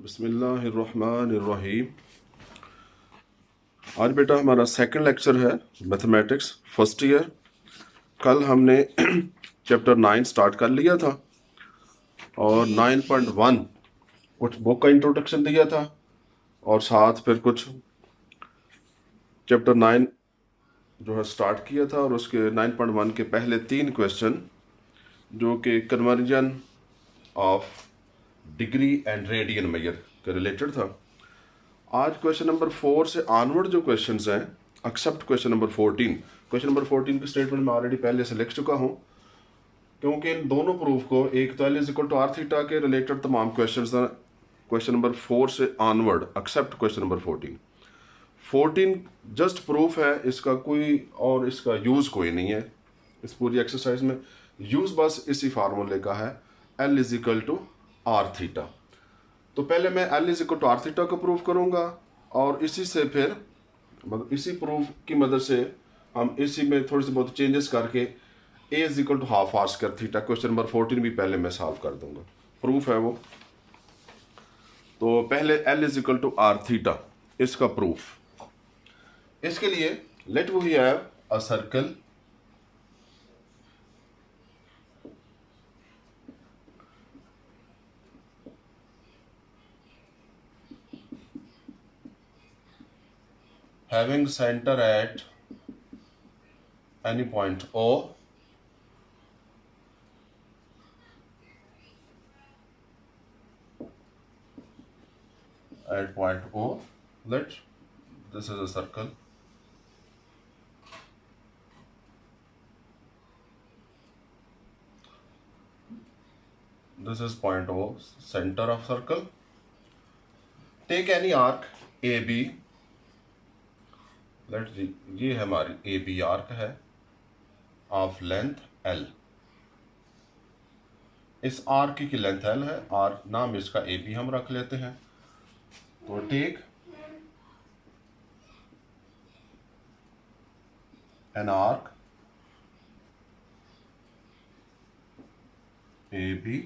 बिस्मिल्लाहिर्रहमानिर्रहीम। आज बेटा हमारा सेकंड लेक्चर है मैथमेटिक्स फर्स्ट ईयर। कल हमने चैप्टर 9 स्टार्ट कर लिया था और 9.1 कुछ बुक का इंट्रोडक्शन दिया था और साथ फिर कुछ चैप्टर 9 जो है स्टार्ट किया था और उसके 9.1 के पहले 3 क्वेश्चन जो कि conversion of degree and radian major के रिलेटेड था। आज क्वेश्चन नंबर 4 से ऑनवर्ड जो क्वेश्चंस हैं except question number 14। Question number 14 की स्टेटमेंट मैं ऑलरेडी पहले से लिख चुका हूं क्योंकि इन दोनों प्रूफ को एक तो L is equal to are theta के रिलेटेड तमाम क्वेश्चंस हैं। क्वेश्चन नंबर 4 से onward except question number 14 just proof है, इसका कोई और इसका यूज़ कोई नहीं है। इस पूरी एक्सरसाइज में यूज़ बस इसी फार्मूले का है, L is equal to are theta. तो पहले मैं L is equal to are theta को प्रूव करूंगा और इसी से फिर इसी प्रूफ की मदद से हम इसी में थोड़ी सी बहुत चेंजेस करके A is equal to half r square theta question number 14 भी पहले मैं सॉल्व कर दूंगा। प्रूफ है वो। तो पहले L is equal to are theta इसका प्रूफ। इसके लिए let we have a circle having center at any point O at point O. Let this is a circle. This is point O, center of circle. Take any arc AB. Let ये हमारी A B arc है of length L. इस arc की length L है और नाम इसका A B हम रख लेते हैं। तो take an arc A B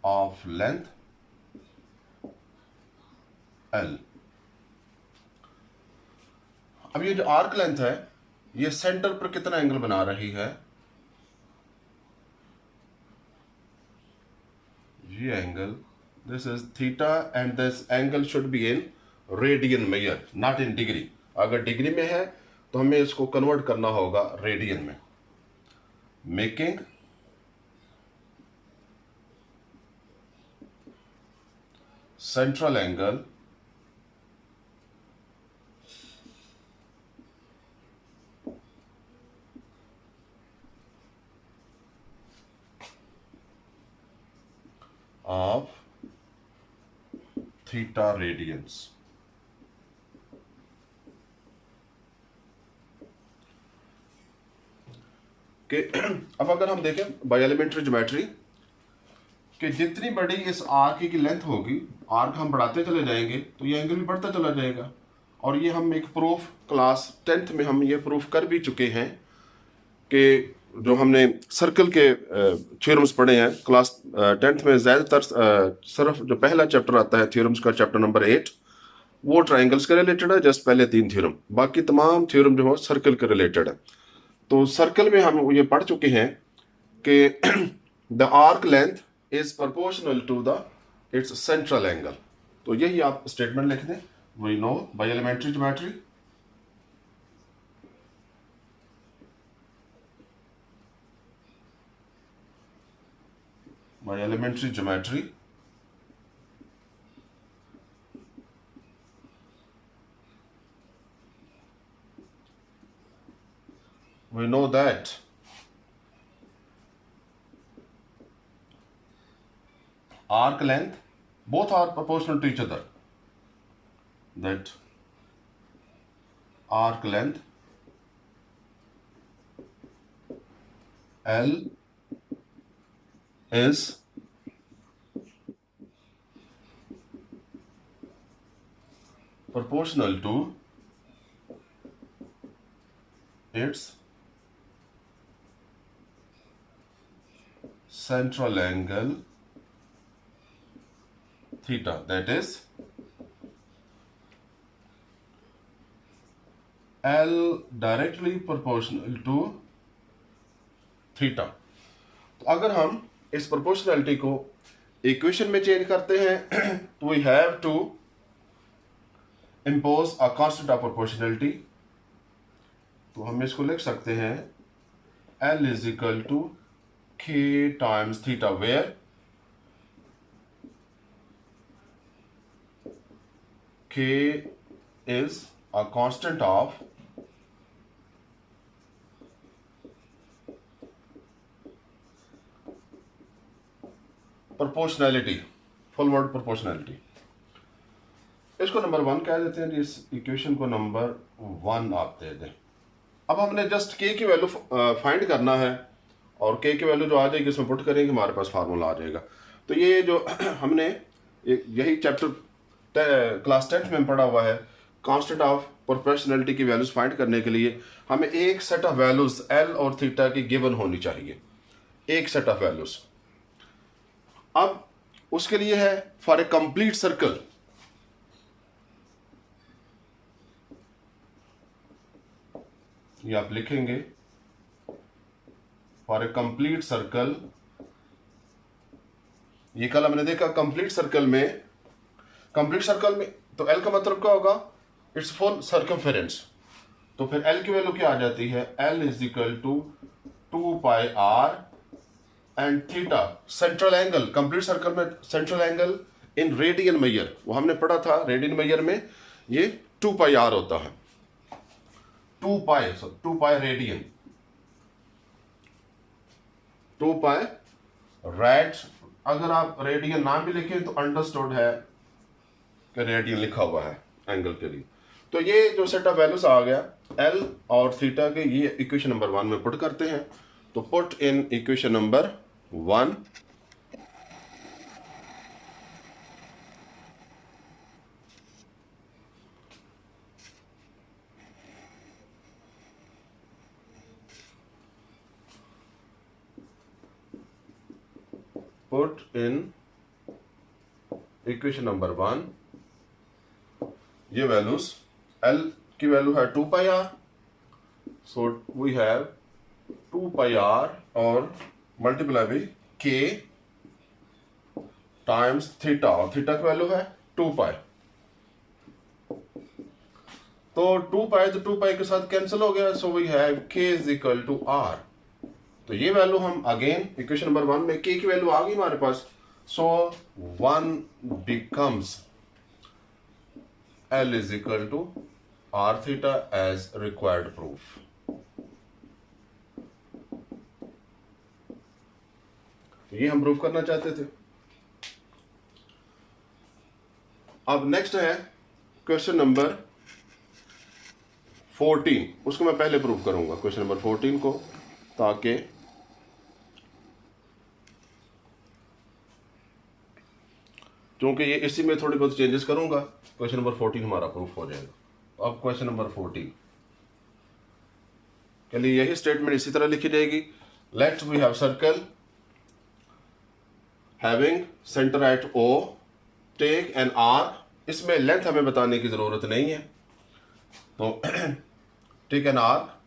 of length L. अब ये जो आर्क लेंथ है ये सेंटर पर कितना एंगल बना रही है? ये angle, this is theta and this angle should be in radian major, not in degree. अगर डिग्री में है तो हमें इसको कन्वर्ट करना होगा रेडियन में। Making central angle of theta radians। कि अब अगर हम देखें बाय एलिमेंट्री ज्योमेट्री कि जितनी बड़ी इस आर्क की लेंथ होगी, आर्क हम बढ़ाते चले जाएंगे तो ये एंगल भी बढ़ता चला जाएगा। और ये हम एक प्रूफ क्लास 10th में हम ये प्रूफ कर भी चुके हैं कि जो हमने सर्कल के थ्योरम्स पढ़े हैं क्लास 10th में, ज़्यादातर सिर्फ जो पहला चैप्टर आता है थ्योरम्स का चैप्टर नंबर 8 वो ट्राइंगल्स के रिलेटेड है, जस्ट पहले 3 थ्योरम, बाकी तमाम थ्योरम जो है सर्कल के रिलेटेड है। तो सर्कल में हम ये पढ़ चुके हैं कि the arc length is proportional to the its central angle. तो यही आप स्टेटमेंट लिख दें, we know by elementary geometry by elementary geometry we know that arc length both are proportional to each other, that arc length L is proportional to its central angle theta, that is L directly proportional to theta। तो अगर हम इस proportionality को equation में change करते हैं तो we have to impose a constant of proportionality. तो हम इसको लिख सकते हैं L is equal to K times theta, where K is a constant of proportionality, full word proportionality. इसको नंबर 1 कह देते हैं, इस इक्वेशन को नंबर 1 आप दे दें। अब हमने जस्ट के की वैल्यू फाइंड करना है और के की वैल्यू जो आ जाएगी इसमें पुट करेंगे, हमारे पास फार्मूला आ जाएगा। तो ये जो हमने यही चैप्टर क्लास 10th में पढ़ा हुआ है, कांस्टेंट ऑफ प्रोपोर्शनैलिटी की वैल्यूज फाइंड करने के लिए हमें एक सेट ऑफ वैल्यूज एल और थीटा की गिवन होनी चाहिए, एक सेट ऑफ वैल्यूज। अब उसके लिए है फॉर ए कंप्लीट सर्कल, ये आप लिखेंगे फॉर ए कंप्लीट सर्कल। ये कल हमने देखा कंप्लीट सर्कल में तो एल का मतलब क्या होगा, इट्स फुल सर्कमफेरेंस। तो फिर एल की वैल्यू क्या आ जाती है, L is equal to 2 pi r and theta central angle. Complete circle में central angle in radian measure, वो हमने पढ़ा था रेडियन मेजर में ये 2 पाई आर होता है, 2 पाई रेडियन, 2 पाई रेड। अगर आप रेडियन नाम भी लिखें तो अंडरस्टूड है कि रेडियन लिखा हुआ है एंगल के लिए। तो ये जो सेट ऑफ वैल्यूज आ गया एल और थीटा के, ये इक्वेशन नंबर 1 में पुट करते हैं। तो put in equation number 1 put in equation number 1 ये वैल्यूज, L की वैल्यू है 2 pi r, so we have 2 pi r और multiply by K times theta, और थीटा की वैल्यू है 2 पाई। तो 2 पाई तो 2 पाई के साथ कैंसिल हो गया, so we have K is equal to R। तो ये वैल्यू हम अगेन इक्वेशन नंबर 1 में K की वैल्यू आ गई हमारे पास, सो 1 becomes L is equal to R theta as required proof। ये हम प्रूफ करना चाहते थे। अब नेक्स्ट है क्वेश्चन नंबर 14, उसको मैं पहले प्रूफ करूंगा क्वेश्चन नंबर 14 को, ताकि क्योंकि ये इसी में थोड़ी बहुत चेंजेस करूंगा, क्वेश्चन नंबर 14 हमारा प्रूफ हो जाएगा। अब क्वेश्चन नंबर 14 के लिए यही स्टेटमेंट इसी तरह लिखी जाएगी, let we have circle having centre at O, take an arc. इसमें लेंथ हमें बताने की जरूरत नहीं है, तो take an arc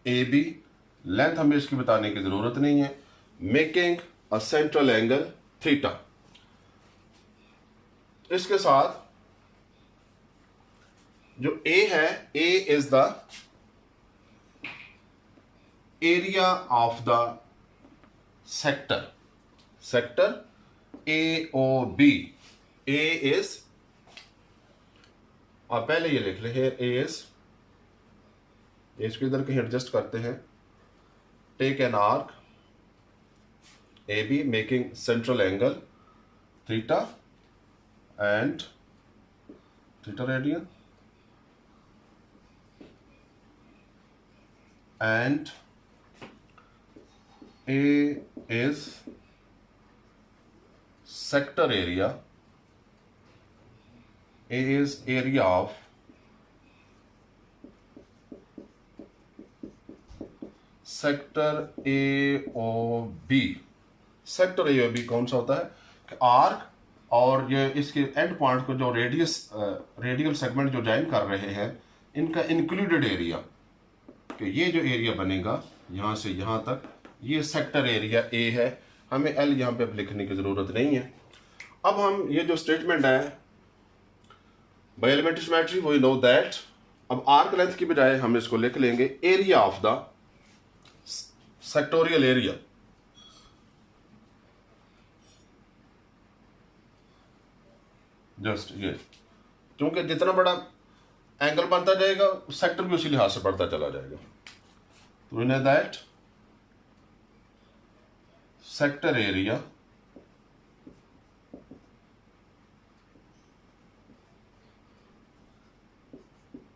AB, length हमें इसकी बताने की जरूरत नहीं है, making a central angle theta. इसके साथ जो A है, A is the area of the sector AOB। A is, और पहले ये लिख ले है, A इज, इसको इधर कहीं एडजस्ट करते हैं, take an arc AB making central angle theta and theta radian and A is sector area, A is area of sector A O B. Sector A O B कौन सा होता है कि आर्क और ये इसके एंड पॉइंट को जो रेडियल सेगमेंट जो ज्वाइन कर रहे हैं, इनका इंक्लूडेड एरिया, कि ये जो एरिया बनेगा यहाँ से यहाँ तक, ये सेक्टर एरिया ए है। हमें एल यहाँ पे अब लिखने की ज़रूरत नहीं है। अब हम ये जो स्टेटमेंट है by elementary geometry, we know that, अब आर्क लेंथ की बजाय हम इसको लिख लेंगे area of the sectorial area. Just ये, क्योंकि जितना बड़ा एंगल बनता जाएगा सेक्टर भी उसी लिहाज से बढ़ता चला जाएगा। तो we know that sector area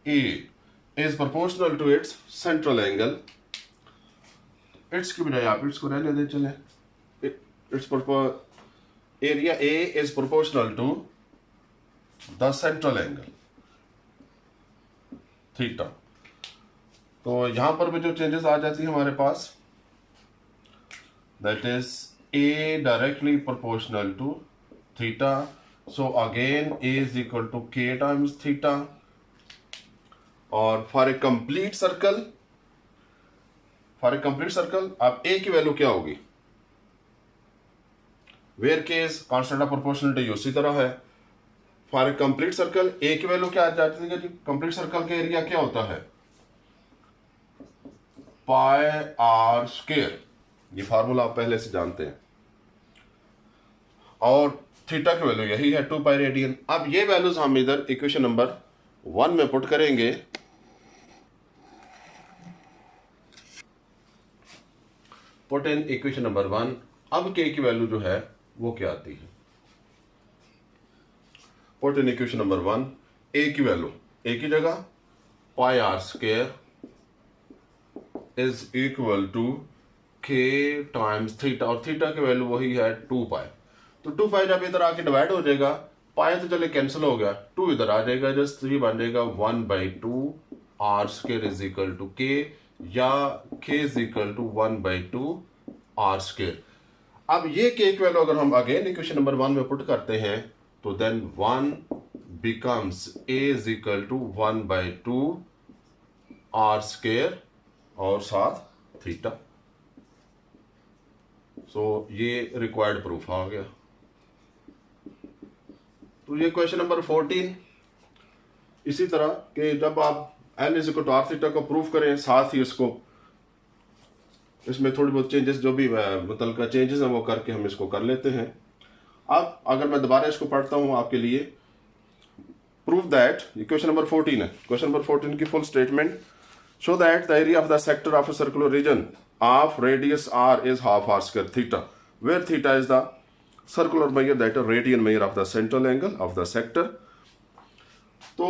A is proportional to its central angle। Its की बजाय आप इट्स को रहने दें, चले। Its area A is proportional to the central angle theta. तो यहां पर भी जो चेंजेस आ जाती है हमारे पास, that is A directly proportional to theta, so again A is equal to K times theta। और फॉर ए कंप्लीट सर्कल, अब ए की वैल्यू क्या होगी, where K's constant of proportionality उसी तरह है। For a complete circle A की value क्या आ जाती है जी, कंप्लीट सर्कल का एरिया क्या होता है, पाई आर स्क्वायर। ये फार्मूला आप पहले से जानते हैं। और थीटा की वैल्यू यही है 2 पाई रेडियन। अब ये वैल्यूज हम इधर इक्वेशन नंबर 1 में पुट करेंगे। Put in equation number 1। अब के की वैल्यू जो है वो क्या आती है, put in equation number 1, A की वैल्यू, ए की जगह pi r square is equal to k times theta, और थीटा की वैल्यू वही है 2 पाई। तो 2 पाई जब इधर आके डिवाइड हो जाएगा, पाई तो चले कैंसिल हो गया, 2 इधर आ जाएगा, जस्ट 3 बन जाएगा 1/2 r square is equal to k, या k is equal to 1/2 r square. अब ये k की वैल्यू अगर हम अगेन इक्वेशन नंबर 1 में पुट करते हैं, तो then 1 becomes a is equal to 1/2 r square और साथ थीटा। सो ये रिक्वायर्ड प्रूफ आ गया। तो ये क्वेश्चन नंबर 14। इसी तरह कि जब आप l is equal to are theta को प्रूफ करें, साथ ही इसको इसमें थोड़ी बहुत चेंजेस जो भी मतलब का चेंजेस हैं वो करके हम इसको कर लेते हैं। अब अगर मैं दोबारा इसको पढ़ता हूं आपके लिए, प्रूव दैट, ये क्वेश्चन नंबर 14 है। क्वेश्चन नंबर 14 की full statement, show that the area of the sector of a circular region of radius r is half r square theta, where theta is the circular measure that radian measure of the central angle of the sector. तो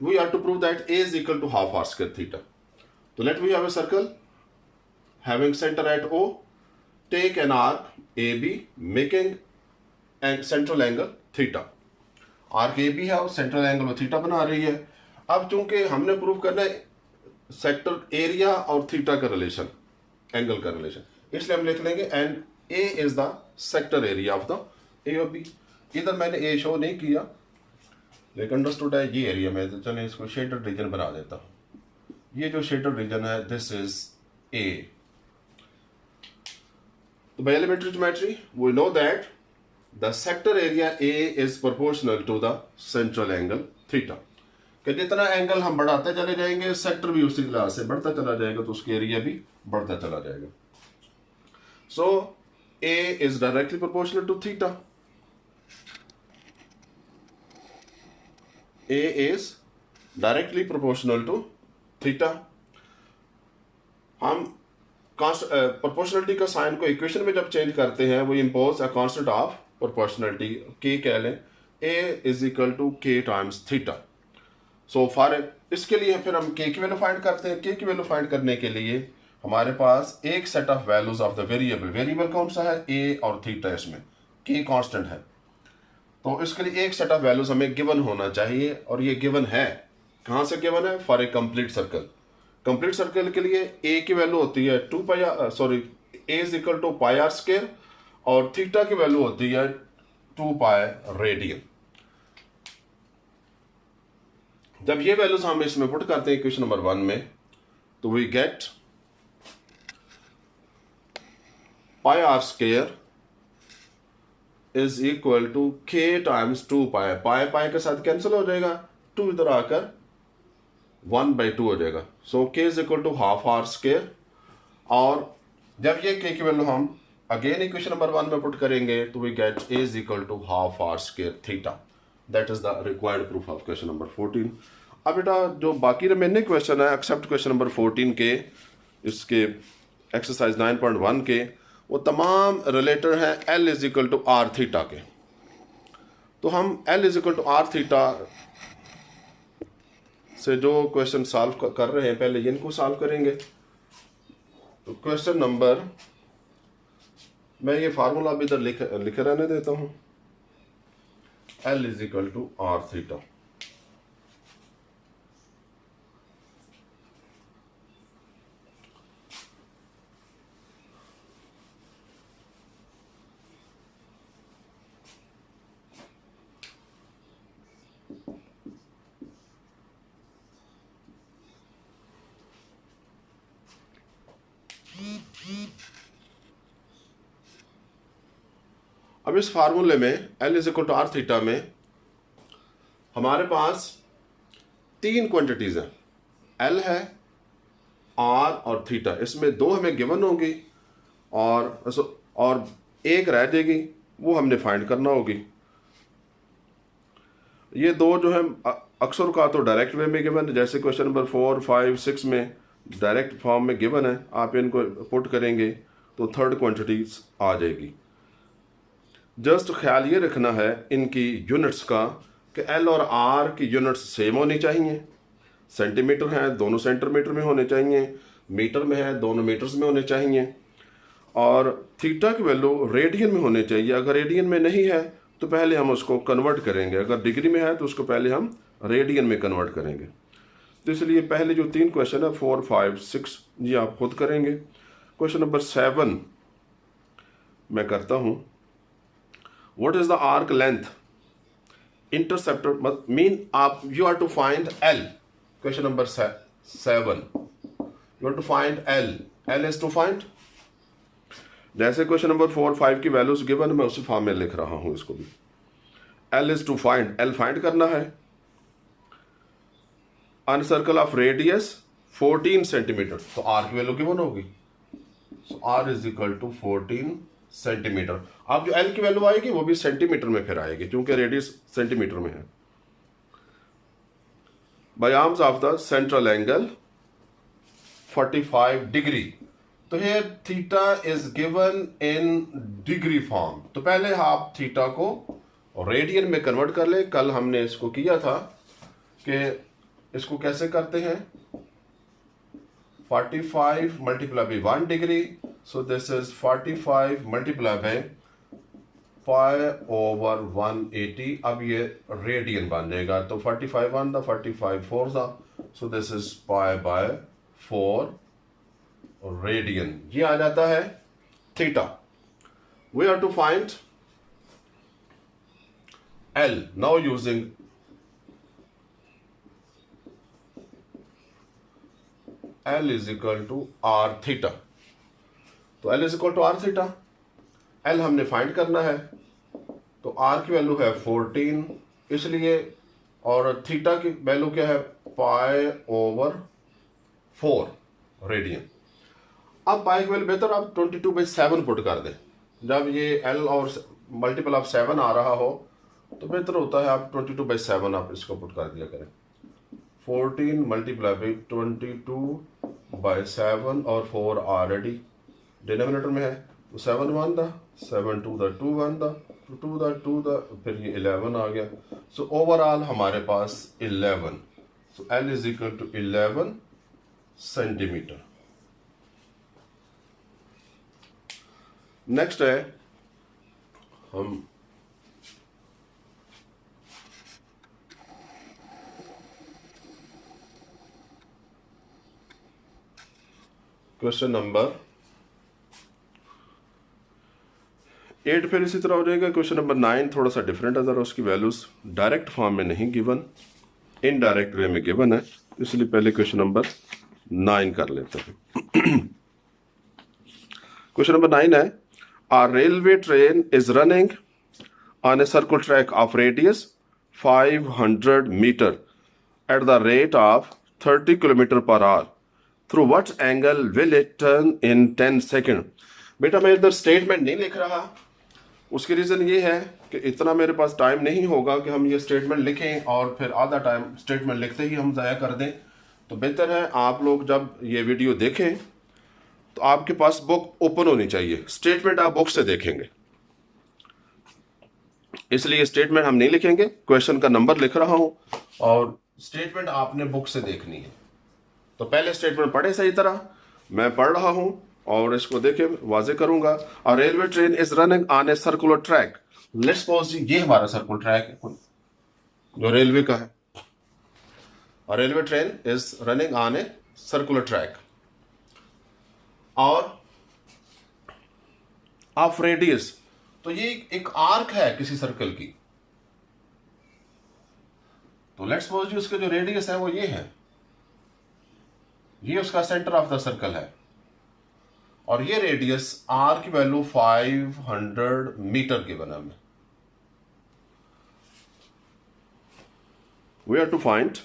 we are to prove that A is equal to half r square theta. So let we have a circle having center at O. Take an arc AB making a central angle theta. Arc AB है और central angle में theta बना रही है। अब चूंकि हमने prove करना है सेक्टर एरिया और थीटा का रिलेशन, एंगल का रिलेशन, इसलिए हम लिख लेंगे and A is the sector area of the A और B। इधर मैंने A शो नहीं किया लेकिन अंडरस्टूड है ये एरिया में, तो चलिए इसको शेडेड रीजन बना देता हूं। ये जो शेडेड रीजन है दिस इज ए। तो by elementary geometry we know that the sector area A is proportional to the central angle theta, कि जितना एंगल हम बढ़ाते चले जाएंगे सेक्टर भी उसी तरह से बढ़ता चला जाएगा, तो उसका एरिया भी बढ़ता चला जाएगा। So A is directly proportional to theta. A is directly proportional to theta। हम प्रोपोर्शनलिटी का साइन को इक्वेशन में जब चेंज करते हैं वो impose a constant of proportionality k कह लें, A is equal to k times theta. So for इसके लिए फिर हम k की वैल्यू फाइंड करते हैं। k की वैल्यू फाइंड करने के लिए हमारे पास एक set of values of the variable, variable कौन सा है a और थीटा, इसमें k कांस्टेंट है, तो इसके लिए एक सेट ऑफ वैल्यूज हमें गिवन होना चाहिए, और ये गिवन है। कहां से गिवन है, for a complete circle. Complete circle के लिए ए की वैल्यू होती है 2 pi, sorry, A is equal to pi r square, और थीटा की वैल्यू होती है 2 पाई रेडियन। जब ये वैल्यूज हम इसमें पुट करते हैं इक्वेशन नंबर 1 में, तो we get pi r square is equal to k times 2 pi, pi pi के साथ कैंसिल हो जाएगा, 2 इधर आकर 1/2 हो जाएगा। So k is equal to half r square, और जब ये के की वैल्यू हम अगेन इक्वेशन नंबर 1 में पुट करेंगे तो we get A is equal to half r square theta. That is the required proof of question number 14। अब बेटा जो बाकी रिमेनिंग क्वेश्चन है एक्सेप्ट क्वेश्चन नंबर 14 के, इसके एक्सरसाइज 9.1 के, वो तमाम रिलेटेड हैं l is equal to are theta के। तो हम l is equal to are theta से जो क्वेश्चन सॉल्व कर रहे हैं, पहले इनको सॉल्व करेंगे। तो क्वेश्चन नंबर, मैं ये फार्मूला भी इधर लिखे रहने देता हूं, l is equal to are theta. अब इस फार्मूले में l is equal to are theta में हमारे पास 3 क्वांटिटीज हैं, एल है, आर और थीटा। इसमें 2 हमें गिवन होगी और एक रह जाएगी, वो हमने फाइंड करना होगी। ये 2 जो है अक्सर का तो डायरेक्ट वे में गिवन है, जैसे क्वेश्चन नंबर 4, 5, 6 में डायरेक्ट फॉर्म में गिवन है। आप इनको पुट करेंगे तो थर्ड क्वांटिटीज आ जाएगी। जस्ट ख्याल ये रखना है इनकी यूनिट्स का कि एल और आर की यूनिट्स सेम होनी चाहिए। सेंटीमीटर है, दोनों सेंटीमीटर में होने चाहिए, मीटर में है, दोनों मीटर्स में होने चाहिए, और थीटा की वैल्यू रेडियन में होने चाहिए। अगर रेडियन में नहीं है तो पहले हम उसको कन्वर्ट करेंगे, अगर डिग्री में है तो उसको पहले हम रेडियन में कन्वर्ट करेंगे। तो इसलिए पहले जो 3 क्वेश्चन है 4, 5, 6 ये आप खुद करेंगे। क्वेश्चन नंबर 7 मैं करता हूं। What is the arc length interceptor, mean आप you are to find L. Question number 7 you are to find L, L is to find, जैसे क्वेश्चन नंबर 4, 5 की वैल्यूज गिवन, मैं उसी फॉर्म में लिख रहा हूं इसको भी। L is to find, L फाइंड करना है। On circle of radius 14 centimetre, तो आर की वैल्यू गिवन होगी। So r is equal to 14 centimetre. अब जो एल की वैल्यू आएगी वो भी सेंटीमीटर में फिर आएगी, क्योंकि रेडियस सेंटीमीटर में है। By arms of the central angle 45 degree. तो here theta is given in degree form. तो पहले आप थीटा को रेडियन में कन्वर्ट कर ले। कल हमने इसको किया था कि इसको कैसे करते हैं, 45 multiply by 1 degree, so this is 45 multiply by π/180। अब ये रेडियन बन जाएगा, तो 45 1 दा 45 4 दा, सो दिस इज π/4 रेडियन। ये आ जाता है theta. We are to find L now using L is equal to are theta. तो L is equal to are theta, L हमने फाइंड करना है। तो आर की वैल्यू है 14 इसलिए, और थीटा की वैल्यू क्या है, π/4 रेडियन। अब पाई की वैल्यू बेहतर आप 22/7 पुट कर दें। जब ये एल और मल्टीपल ऑफ 7 आ रहा हो तो बेहतर होता है आप 22/7 आप इसको पुट कर दिया करें। 14 मल्टीप्लाई बाई 22/7 और 4 ऑलरेडी डिनोमिनेटर में है, तो 7 1 दा, 7 2 दा, 2 1 दा, 2 दा 2 दा, फिर ये 11 आ गया। सो ओवरऑल हमारे पास 11। So L is equal to 11 centimetre. Next है हम क्वेश्चन नंबर 8 फिर इसी तरह हो जाएगा। क्वेश्चन नंबर 9 थोड़ा सा डिफरेंट है, ज़रा उसकी वैल्यूज डायरेक्ट फॉर्म में नहीं गिवन, इनडायरेक्ट वे में गिवन है, इसलिए पहले क्वेश्चन नंबर 9 कर लेते हैं। क्वेश्चन नंबर 9 है, a railway train is running on a circular track of radius 500 metre at the rate of 30 kilometre per hour through what angle will it turn in 10 second. बेटा मैं इधर statement नहीं लिख रहा, उसकी रीज़न ये है कि इतना मेरे पास टाइम नहीं होगा कि हम ये स्टेटमेंट लिखें और फिर आधा टाइम स्टेटमेंट लिखते ही हम ज़ाया कर दें। तो बेहतर है आप लोग जब ये वीडियो देखें तो आपके पास बुक ओपन होनी चाहिए, स्टेटमेंट आप बुक से देखेंगे, इसलिए स्टेटमेंट हम नहीं लिखेंगे, क्वेश्चन का नंबर लिख रहा हूं और स्टेटमेंट आपने बुक से देखनी है। तो पहले स्टेटमेंट पढ़े सही तरह, मैं पढ़ रहा हूं और इसको देखे वाजे करूंगा। A railway train is running on a circular track. Let's suppose ये हमारा सर्कुलर ट्रैक है जो रेलवे का है। A railway train is running on a circular track और ऑफ रेडियस, तो ये एक आर्क है किसी सर्कल की। तो लेट्स सपोज उसके जो रेडियस है वो ये है, ये उसका सेंटर ऑफ द सर्कल है और ये रेडियस आर की वैल्यू 500 मीटर गिवन है हमें। वी आर टू फाइंड,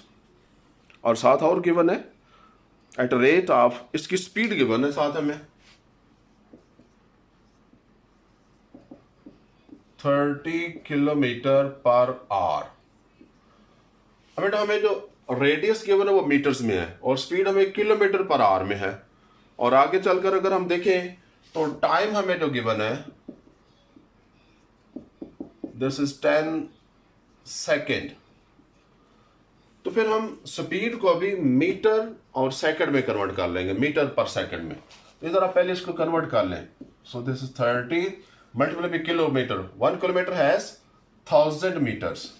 और साथ और गिवन है एट रेट ऑफ, इसकी स्पीड गिवन है साथ हमें 30 किलोमीटर पर आवर। बेटा हमें जो रेडियस गिवन है वो मीटर्स में है और स्पीड हमें किलोमीटर पर आवर में है। और आगे चलकर अगर हम देखें तो टाइम हमें जो गिवन है दिस इज 10 सेकेंड। तो फिर हम स्पीड को अभी मीटर और सेकंड में कन्वर्ट कर लेंगे, मीटर पर सेकंड में। तो इधर आप पहले इसको कन्वर्ट कर लें। So this is 30 multiply by kilometre, 1 kilometre has 1000 metres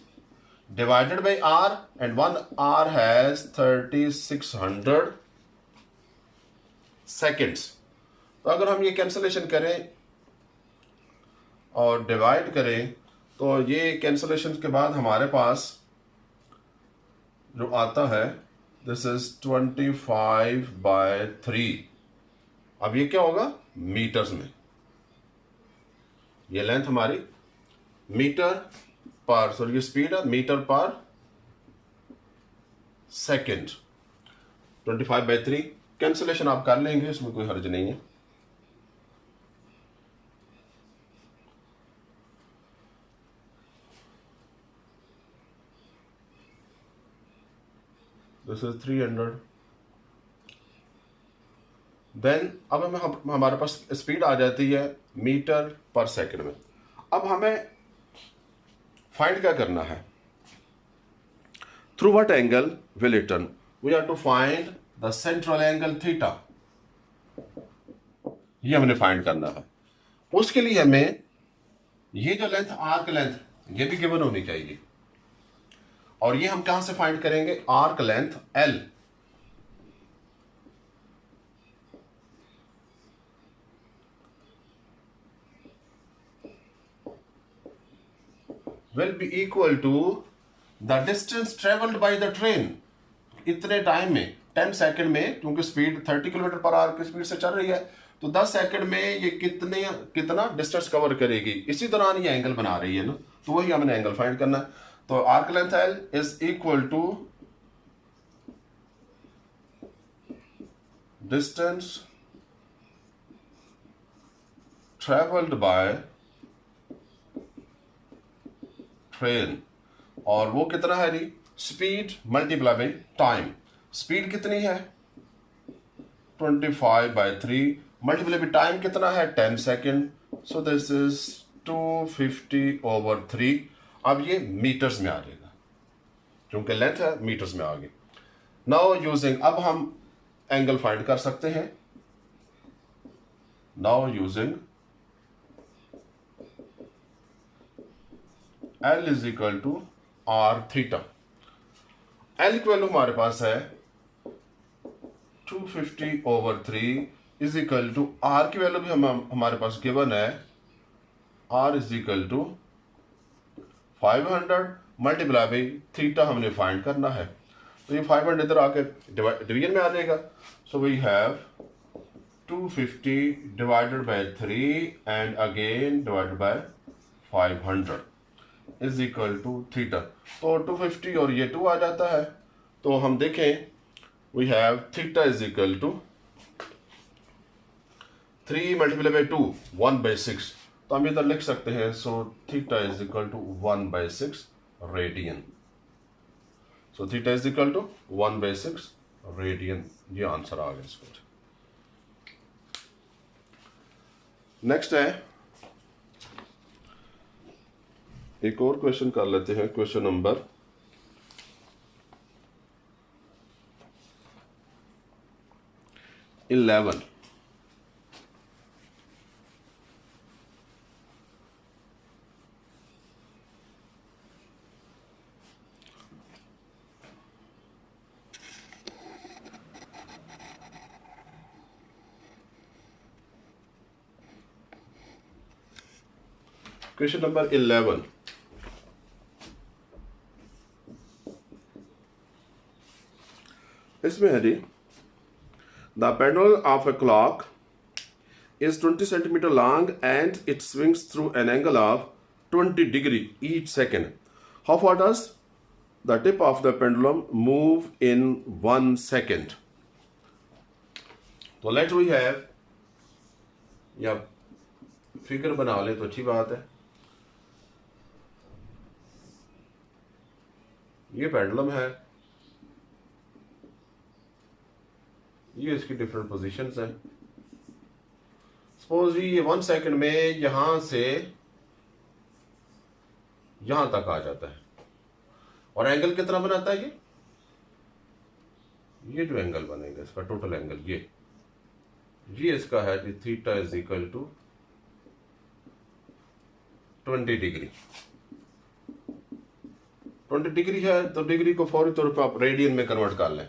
divided by r, and 1 hour has 3600 seconds। तो अगर हम ये कैंसलेशन करें और डिवाइड करें तो ये कैंसलेशन के बाद हमारे पास जो आता है दिस इज 25/3। अब ये क्या होगा मीटर्स में, ये लेंथ हमारी मीटर पर, सॉरी ये स्पीड है मीटर पर सेकेंड। 25/3 कैंसलेशन आप कर लेंगे, इसमें कोई हर्ज नहीं है। This is 300। देन अब हमारे पास स्पीड आ जाती है मीटर पर सेकेंड में। अब हमें फाइंड क्या करना है, through what angle will it turn, we are to find the central angle theta, ये हमने फाइंड करना है। उसके लिए हमें ये जो लेंथ आर्क लेंथ ये भी गिवन होनी चाहिए और ये हम कहां से फाइंड करेंगे, arc length L। will be equal to the distance traveled by the train। इतने टाइम में 10 सेकंड में, क्योंकि स्पीड 30 किलोमीटर पर आवर की स्पीड से चल रही है, तो 10 सेकंड में ये कितना डिस्टेंस कवर करेगी, इसी दौरान ये एंगल बना रही है ना, तो वही हमने एंगल फाइंड करना है। तो arc length L is equal to distance travelled by train, और वो कितना है जी, speed multiply by time. Speed कितनी है 25/3 मल्टीप्लाई बाई टाइम कितना है 10 सेकेंड। So this is 250/3। अब ये मीटर्स में आ जाएगा क्योंकि लेंथ है मीटर्स में आ गई। नाउ यूजिंग, अब हम एंगल फाइंड कर सकते हैं। Now using L is equal to are theta. L की वैल्यू हमारे पास है 250/3 इज इक्वल टू आर की वैल्यू भी हमारे पास गिवन है, r is equal to 500 multiply by theta हमने फाइंड करना है। तो ये 500 इधर आके डिवीजन में आ जाएगा। So we have 250 divided by 3 and again divided by 500 is equal to theta. तो 250 और ये 2 आ जाता है। तो हम देखें, we have theta is equal to 3 multiply by 2 1/6। तो हम इधर लिख सकते हैं, so theta is equal to 1/6 radian. So theta is equal to 1/6 radian. ये आंसर आ गया इसको। नेक्स्ट है, एक और क्वेश्चन कर लेते हैं, क्वेश्चन नंबर 11। क्वेश्चन नंबर 11, इसमें है जी, the pendulum of a clock is 20 centimeter long and it swings through an angle of 20 degree each second. How far does the tip of the pendulum move in 1 second? तो late we have, या figure बना ले तो अच्छी बात है। ये pendulum है, ये इसकी डिफरेंट पोजीशंस हैं। सपोज ये 1 सेकंड में यहां से यहां तक आ जाता है, और एंगल कितना बनाता है ये जो एंगल बनेगा इसका टोटल एंगल, ये इसका है कि theta is equal to 20 degree. 20 degree है तो डिग्री को फौरी तौर पर आप रेडियन में कन्वर्ट कर लें।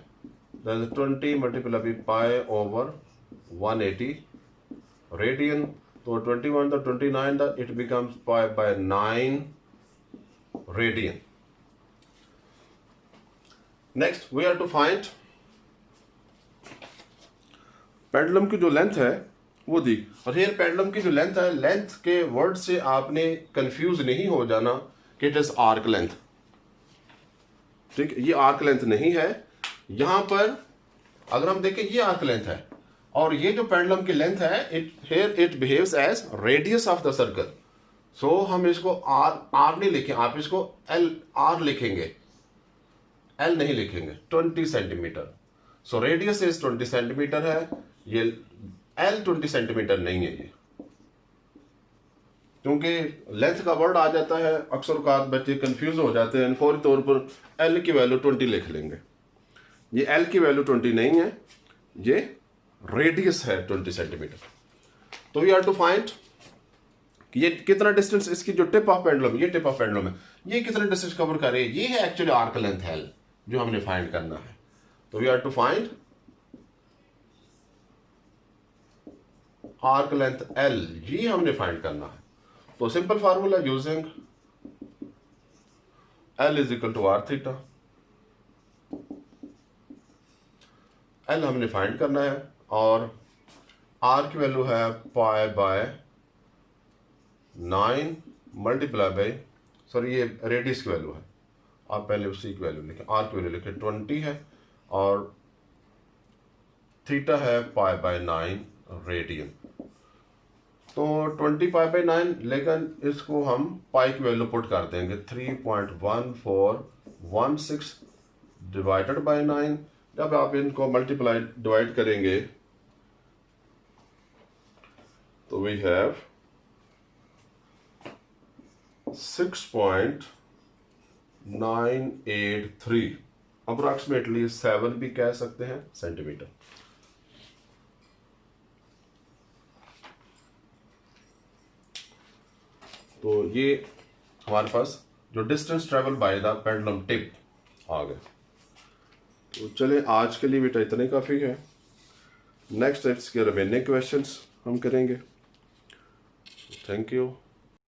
20 मल्टीप्लाई पाई ओवर 180 रेडियन। तो 21 तो 29 the it becomes pi by 9 radian. Next we are to find pendulum की जो लेंथ है वो दी, और हियर पेंडुलम की जो लेंथ है, लेंथ के वर्ड से आपने कंफ्यूज नहीं हो जाना कि इट इज आर्क लेंथ। ठीक, ये आर्क लेंथ नहीं है। यहां पर अगर हम देखें ये आर्क लेंथ है, और ये जो पेंडुलम की लेंथ है, it behaves as radius of the circle. So हम इसको आर नहीं लिखें, आप इसको एल आर लिखेंगे, एल नहीं लिखेंगे। 20 centimetre. So radius is 20 centimetre है, ये एल 20 सेंटीमीटर नहीं है ये, क्योंकि लेंथ का वर्ड आ जाता है अक्सर औकात बच्चे कंफ्यूज हो जाते हैं, फौरी तौर पर एल की वैल्यू 20 लिख लेंगे। ये एल की वैल्यू 20 नहीं है, ये रेडियस है 20 सेंटीमीटर। तो वी आर टू फाइंड ये कितना डिस्टेंस, इसकी जो टिप ऑफ पेंडुलम, ये टिप ऑफ पेंडुलम है, ये कितना डिस्टेंस कवर करे, ये है एक्चुअली आर्क लेंथ एल जो हमने फाइंड करना है। तो we are to find arc length l, ये हमने फाइंड करना है। तो simple formula using L is equal to are theta. L हमने फाइंड करना है, और आर की वैल्यू है pi by 9 multiply by, sorry ये रेडियस की वैल्यू है, आप पहले उसी की वैल्यू लिखें, आर की वैल्यू लिखें 20 है, और थीटा है पाई बाय 9 रेडियन। तो 20 पाई बाय 9, लेकिन इसको हम पाई की वैल्यू पुट कर देंगे 3.1416 डिवाइडेड बाय 9। जब आप इनको मल्टीप्लाई डिवाइड करेंगे तो वी हैव 6.983, अप्रोक्सीमेटली 7 भी कह सकते हैं सेंटीमीटर। तो ये हमारे पास जो distance travel by the pendulum tip आ गए। तो चले आज के लिए बेटा इतने काफ़ी है। नेक्स्ट इसके रिमेनिंग क्वेश्चंस हम करेंगे। Thank you.